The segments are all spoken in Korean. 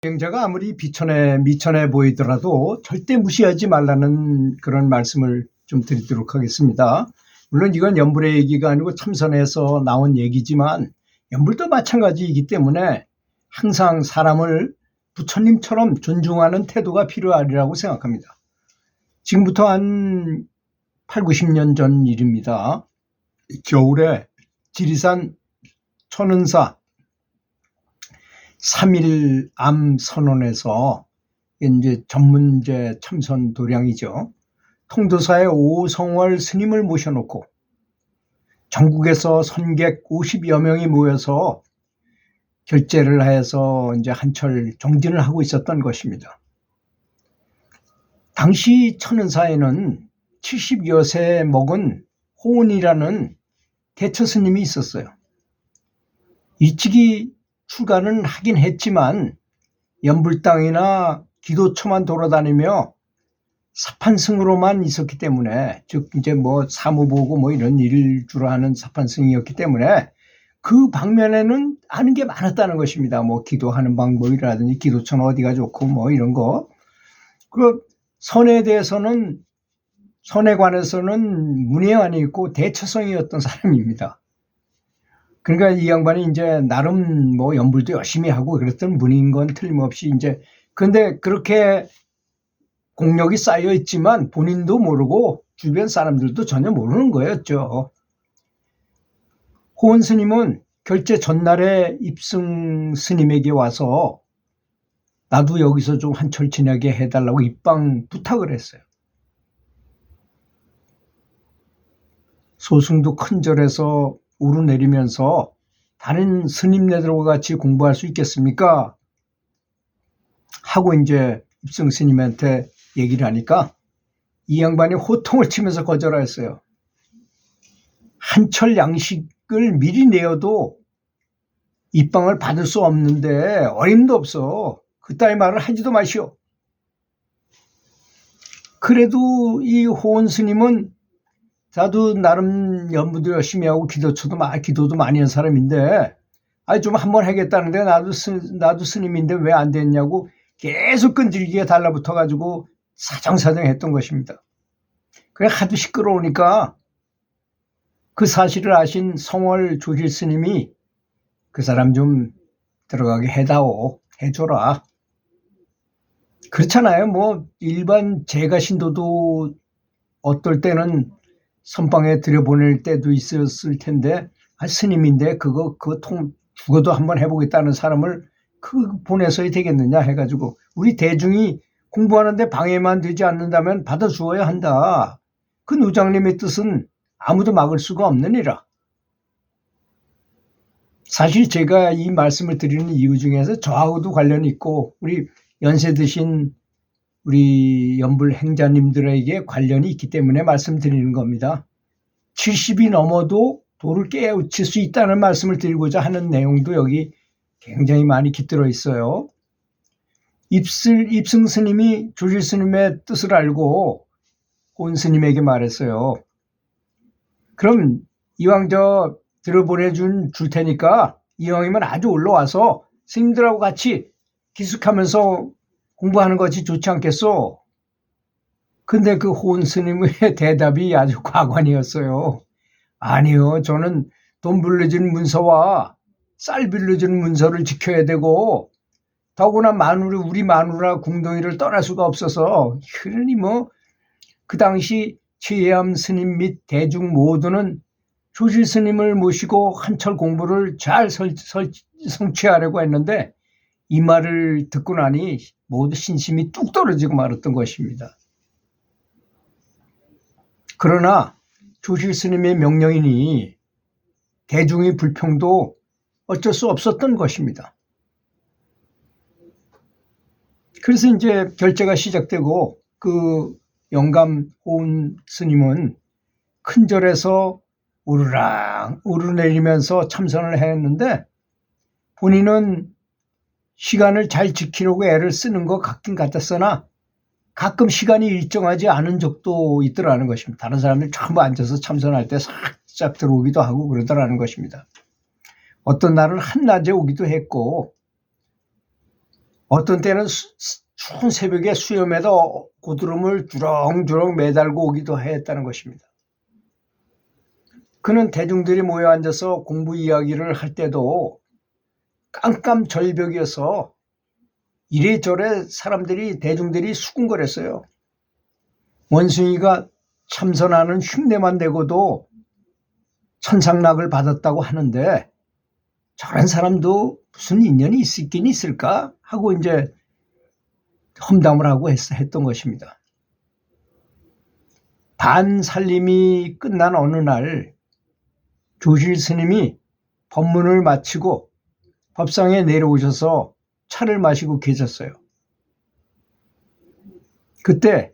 여행자가 아무리 비천해 미천해 보이더라도 절대 무시하지 말라는 그런 말씀을 좀 드리도록 하겠습니다. 물론 이건 연불의 얘기가 아니고 참선에서 나온 얘기지만 연불도 마찬가지이기 때문에 항상 사람을 부처님처럼 존중하는 태도가 필요하리라고 생각합니다. 지금부터 한 8, 90년 전 일입니다. 겨울에 지리산 천은사 3일 암 선언에서 이제 전문제 참선 도량이죠. 통도사의 오성월 스님을 모셔놓고 전국에서 선객 50여 명이 모여서 결제를 해서 이제 한철 정진을 하고 있었던 것입니다. 당시 천은사에는 70여 세 먹은 호은이라는 대처 스님이 있었어요. 일찍이 출가는 하긴 했지만 연불당이나 기도처만 돌아다니며 사판승으로만 있었기 때문에, 즉 이제 뭐 사무 보고 뭐 이런 일을 주로 하는 사판승이었기 때문에 그 방면에는 아는 게 많았다는 것입니다. 뭐 기도하는 방법이라든지 기도처는 어디가 좋고 뭐 이런 거. 그 선에 대해서는, 선에 관해서는 문외한이 있고 대처성이었던 사람입니다. 그러니까 이 양반이 이제 나름 뭐 연불도 열심히 하고 그랬던 분인 건 틀림없이 이제, 근데 그렇게 공력이 쌓여 있지만 본인도 모르고 주변 사람들도 전혀 모르는 거였죠. 호은 스님은 결제 전날에 입승 스님에게 와서 나도 여기서 좀 한철 지내게 해달라고 입방 부탁을 했어요. 소승도 큰 절에서 오르내리면서 다른 스님네들과 같이 공부할 수 있겠습니까? 하고 이제 입승 스님한테 얘기를 하니까 이 양반이 호통을 치면서 거절했어요. 한철 양식을 미리 내어도 입방을 받을 수 없는데 어림도 없어. 그따위 말을 하지도 마시오. 그래도 이 호은 스님은 나도 나름 연부도 열심히 하고 기도도 많이 한 사람인데, 좀 한번 하겠다는데 나도 스님인데 왜 안 됐냐고 계속 끈질기게 달라붙어 가지고 사정사정했던 것입니다. 그래 하도 시끄러우니까 그 사실을 아신 성월 조실 스님이 그 사람 좀 들어가게 해줘라. 그렇잖아요. 뭐 일반 재가 신도도 어떨 때는 선방에 들여보낼 때도 있었을 텐데, 스님인데 그거 죽어도 한번 해보겠다는 사람을 보내서야 되겠느냐 해가지고, 우리 대중이 공부하는데 방해만 되지 않는다면 받아주어야 한다. 그 노장님의 뜻은 아무도 막을 수가 없느니라. 사실 제가 이 말씀을 드리는 이유 중에서 저하고도 관련이 있고 우리 연세 드신 우리 연불 행자님들에게 관련이 있기 때문에 말씀드리는 겁니다. 70이 넘어도 도를 깨우칠 수 있다는 말씀을 드리고자 하는 내용도 여기 굉장히 많이 깃들어 있어요. 입승 스님이 조실 스님의 뜻을 알고 온 스님에게 말했어요. 그럼 이왕 들어보내줄 테니까 이왕이면 아주 올라와서 스님들하고 같이 기숙하면서 공부하는 것이 좋지 않겠소? 근데 그 호은 스님의 대답이 아주 과관이었어요. 아니요, 저는 돈 빌려준 문서와 쌀 빌려준 문서를 지켜야 되고, 더구나 우리 마누라 궁동이를 떠날 수가 없어서, 그러니 그 당시 최예암 스님 및 대중 모두는 조실 스님을 모시고 한철 공부를 잘 성취하려고 했는데, 이 말을 듣고 나니 모두 신심이 뚝 떨어지고 말았던 것입니다. 그러나 조실 스님의 명령이니 대중의 불평도 어쩔 수 없었던 것입니다. 그래서 이제 결제가 시작되고 그 영감 호은 스님은 큰 절에서 오르내리면서 참선을 했는데, 본인은 시간을 잘 지키려고 애를 쓰는 것 같긴 같았으나 가끔 시간이 일정하지 않은 적도 있더라는 것입니다. 다른 사람들 전부 앉아서 참선할 때 살짝 들어오기도 하고 그러더라는 것입니다. 어떤 날은 한낮에 오기도 했고, 어떤 때는 추운 새벽에 수염에다 고드름을 주렁주렁 매달고 오기도 했다는 것입니다. 그는 대중들이 모여 앉아서 공부 이야기를 할 때도 깜깜절벽이어서 이래저래 대중들이 수군거렸어요. 원숭이가 참선하는 흉내만 내고도 천상락을 받았다고 하는데 저런 사람도 무슨 인연이 있긴 있을까 하고 이제 험담을 하고 했던 것입니다. 반살림이 끝난 어느 날 조실 스님이 법문을 마치고 법상에 내려오셔서 차를 마시고 계셨어요. 그때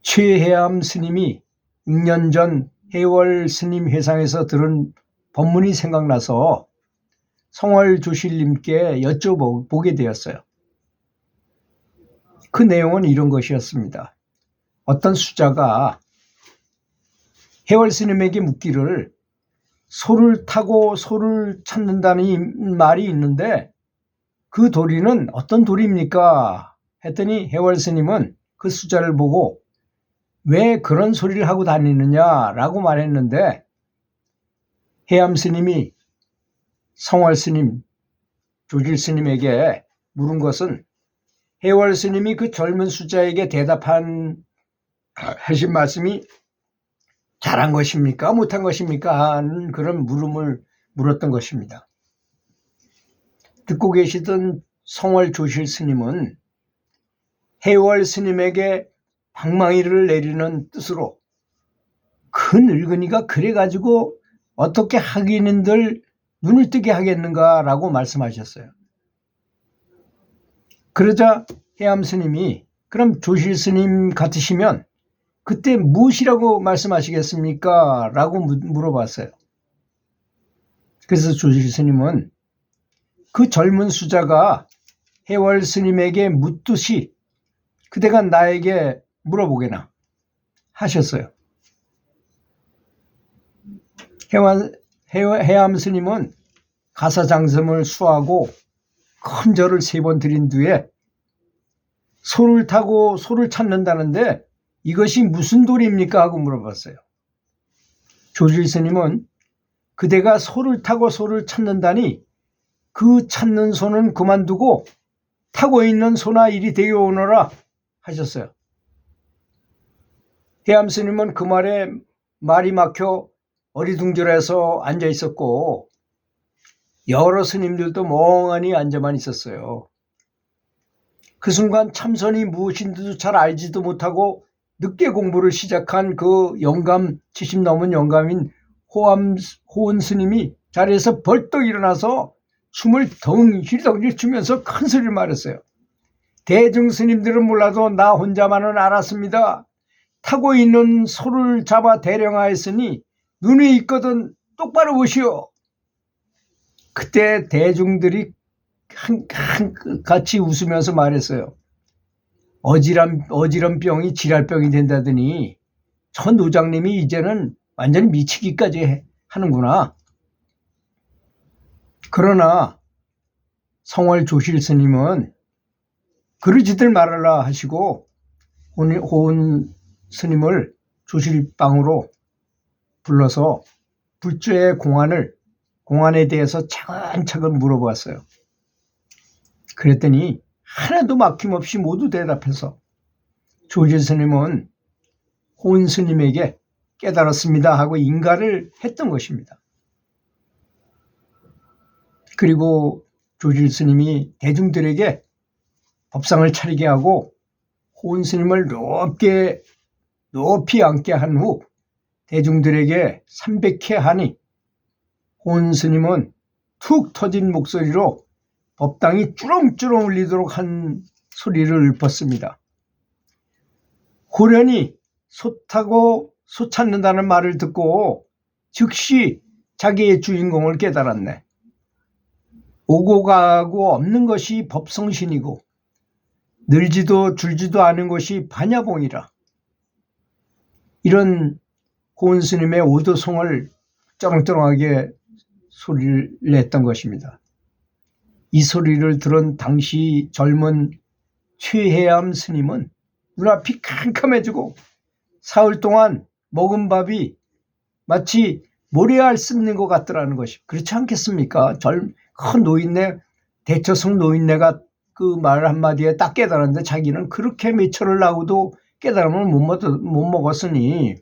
최해암 스님이 6년 전 해월 스님 회상에서 들은 법문이 생각나서 성월조실님께 여쭤보게 되었어요. 그 내용은 이런 것이었습니다. 어떤 수자가 해월 스님에게 묻기를 소를 타고 소를 찾는다는 말이 있는데 그 도리는 어떤 도리입니까? 했더니 해월 스님은 그 수자를 보고 왜 그런 소리를 하고 다니느냐라고 말했는데 해암 스님이 성월 스님, 조실 스님에게 물은 것은 해월 스님이 그 젊은 수자에게 하신 말씀이 잘한 것입니까? 못한 것입니까? 하는 그런 물음을 물었던 것입니다. 듣고 계시던 성월 조실 스님은 해월 스님에게 방망이를 내리는 뜻으로 그 늙은이가 그래가지고 어떻게 학인인들 눈을 뜨게 하겠는가라고 말씀하셨어요. 그러자 해암 스님이 그럼 조실 스님 같으시면 그때 무엇이라고 말씀하시겠습니까? 라고 물어봤어요. 그래서 조실 스님은 그 젊은 수자가 해월 스님에게 묻듯이 그대가 나에게 물어보게나 하셨어요. 해암 스님은 가사장성을 수하고 큰 절을 3번 드린 뒤에 소를 타고 소를 찾는다는데 이것이 무슨 도리입니까? 하고 물어봤어요. 조실 스님은 그대가 소를 타고 소를 찾는다니 그 찾는 소는 그만두고 타고 있는 소나 이리 데려오너라 하셨어요. 해암 스님은 그 말에 말이 막혀 어리둥절해서 앉아 있었고 여러 스님들도 멍하니 앉아만 있었어요. 그 순간 참선이 무엇인지도 잘 알지도 못하고 늦게 공부를 시작한 그 70 넘은 영감인 호원 스님이 자리에서 벌떡 일어나서 춤을 덩실덩실 추면서 큰 소리를 말했어요. 대중 스님들은 몰라도 나 혼자만은 알았습니다. 타고 있는 소를 잡아 대령하였으니 눈이 있거든 똑바로 보시오. 그때 대중들이 같이 웃으면서 말했어요. 어지럼병이 질랄병이 된다더니 저 노장님이 이제는 완전히 미치기까지 하는구나. 그러나 성월 조실 스님은 그러지들 말아라 하시고 호은 스님을 조실방으로 불러서 불주의 공안에 대해서 차근차근 물어보았어요. 그랬더니 하나도 막힘없이 모두 대답해서 조실 스님은 호은 스님에게 깨달았습니다 하고 인가를 했던 것입니다. 그리고 조실 스님이 대중들에게 법상을 차리게 하고 호은 스님을 높이 앉게 한 후 대중들에게 300회 하니 호은 스님은 툭 터진 목소리로 법당이 쭈렁쭈렁 울리도록 한 소리를 읊었습니다. 호련히 소 타고 소 찾는다는 말을 듣고 즉시 자기의 주인공을 깨달았네. 오고 가고 없는 것이 법성신이고 늘지도 줄지도 않은 것이 반야봉이라. 이런 호은 스님의 오도송을 쩌렁쩌렁하게 소리를 냈던 것입니다. 이 소리를 들은 당시 젊은 최혜암 스님은 눈앞이 캄캄해지고 사흘 동안 먹은 밥이 마치 모래알 씹는 것 같더라는 것이. 그렇지 않겠습니까? 큰 노인네, 대처성 노인네가 그 말 한마디에 딱 깨달았는데 자기는 그렇게 매철을 나고도 깨달음을 못 먹었으니,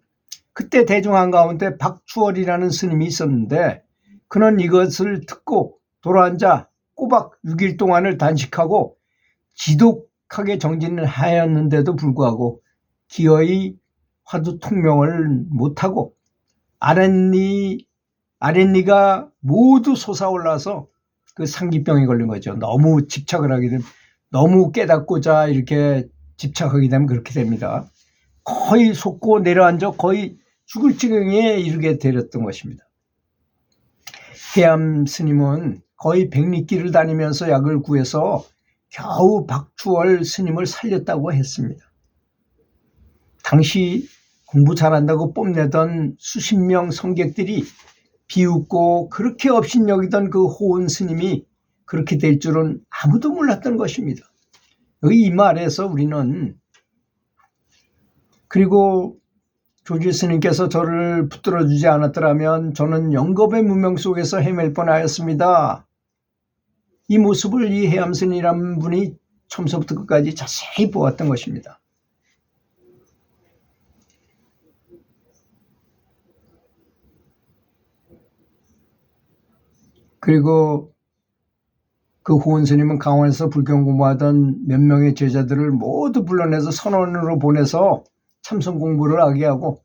그때 대중 한가운데 박추월이라는 스님이 있었는데 그는 이것을 듣고 돌아앉아 꼬박 6일 동안을 단식하고 지독하게 정진을 하였는데도 불구하고 기어이 화두 통명을 못하고 아랫니가 모두 솟아올라서 그 상기병이 걸린 거죠. 너무 집착을 하게 되면, 너무 깨닫고자 이렇게 집착하게 되면 그렇게 됩니다. 거의 솟고 내려앉아 거의 죽을 지경에 이르게 되었던 것입니다. 해암 스님은 거의 백리길을 다니면서 약을 구해서 겨우 박추월 스님을 살렸다고 했습니다. 당시 공부 잘한다고 뽐내던 수십 명 성객들이 비웃고 그렇게 업신여기던 그 호은 스님이 그렇게 될 줄은 아무도 몰랐던 것입니다. 이 말에서 우리는, 그리고 조지 스님께서 저를 붙들어주지 않았더라면 저는 영겁의 무명 속에서 헤맬 뻔하였습니다. 이 모습을 이 해암 스님이라는 분이 처음부터 끝까지 자세히 보았던 것입니다. 그리고 그 호은 스님은 강원에서 불경 공부하던 몇 명의 제자들을 모두 불러내서 선원으로 보내서 참선 공부를 하게 하고,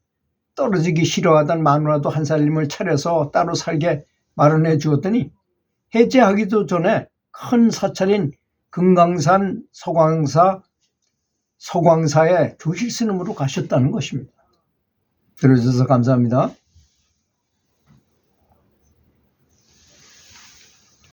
떨어지기 싫어하던 마누라도 한 살림을 차려서 따로 살게 마련해 주었더니 해제하기도 전에 큰 사찰인 금강산 서광사의 조실 스님으로 가셨다는 것입니다. 들어주셔서 감사합니다.